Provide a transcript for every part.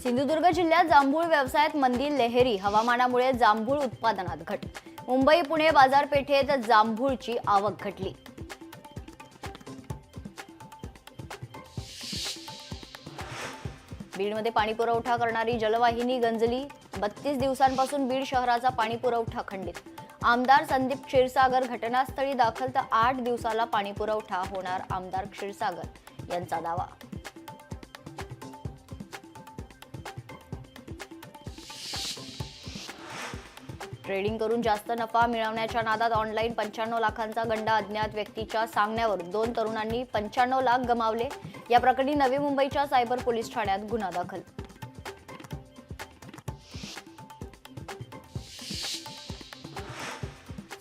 सिंधुदुर्ग जिल्ह्यात जांभूळ व्यवसायात मंदी लहरी, हवामानामुळे जांभूळ उत्पादनात घट। मुंबई पुणे बाजारपेठेत जांभूळची आवक घटली। बीडमध्ये पाणी पुरवठा करणारी जलवाहिनी गंजली। 32 दिवसांपासून बीड शहराचा पाणी पुरवठा खंडित। आमदार संदीप क्षीरसागर घटनास्थळी दाखल, तर 8 दिवसाला पाणी पुरवठा होणार, आमदार क्षीरसागर यांचा दावा। ट्रेडिंग करून जास्त नफा मिळवण्याच्या नादात ऑनलाईन 95 लाखांचा गंडा, अज्ञात व्यक्तीच्या सांगण्यावरून 2 तरुणांनी 95 लाख गमावले। या प्रकरणी नवी मुंबईच्या सायबर पोलीस ठाण्यात गुन्हा दाखल।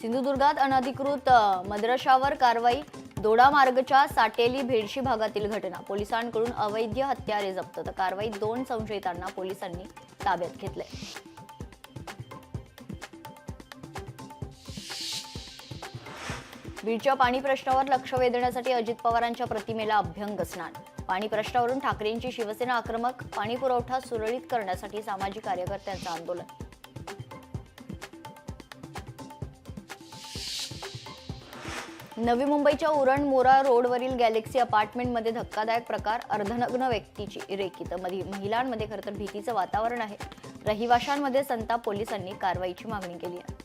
सिंधुदुर्गात अनधिकृत मद्रशावर कारवाई। दोडामार्गच्या साटेली भेडशी भागातील घटना। पोलिसांकडून अवैध हत्यारे जप्त, तर कारवाईत 2 संशयितांना पोलिसांनी ताब्यात घेतले। बीडच्या पाणी प्रश्नावर लक्ष वेधण्यासाठी अजित पवारांच्या प्रतिमेला अभ्यंग स्नान। पाणी प्रश्नावरून ठाकरेंची शिवसेना आक्रमक। पाणी पुरवठा सुरळीत करण्यासाठी सामाजिक कार्यकर्त्यांचं आंदोलन। नवी मुंबईच्या उरण मोरा रोडवरील गॅलेक्सी अपार्टमेंटमध्ये धक्कादायक प्रकार। अर्धनग्न व्यक्तीची रेकी, महिलांमध्ये खरं तर भीतीचं वातावरण आहे। रहिवाशांमध्ये संताप, पोलिसांनी कारवाईची मागणी केली आहे।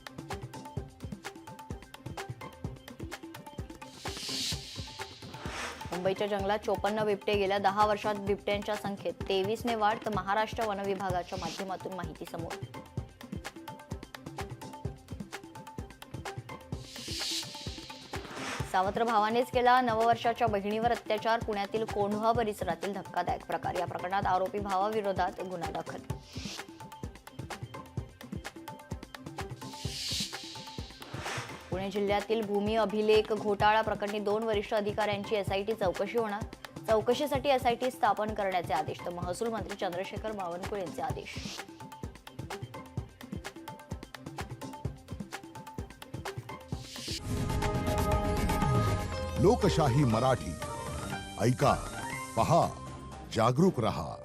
मुंबईच्या जंगलात 54 बिबटे। गेल्या 10 वर्षात बिबट्यांच्या संख्येत 23 ने वाढ, तर महाराष्ट्र वन विभागाच्या माध्यमातून माहिती समोर। सावत्र भावानेच केला नववर्षाच्या बहिणीवर अत्याचार। पुण्यातील कोंढवा परिसरातील धक्कादायक प्रकार। या प्रकरणात आरोपी भावाविरोधात गुन्हा दाखल। पुणे जिल्ह्यातील भूमी अभिलेख घोटाळा प्रकरणी 2 वरिष्ठ अधिकाऱ्यांची एसआयटी चौकशी होणार। चौकशीसाठी एसआयटी स्थापन करण्याचे आदेश, तर महसूल मंत्री चंद्रशेखर बावनकुळे यांचे आदेश। लोकशाही मराठी ऐका, पहा, जागरूक रहा।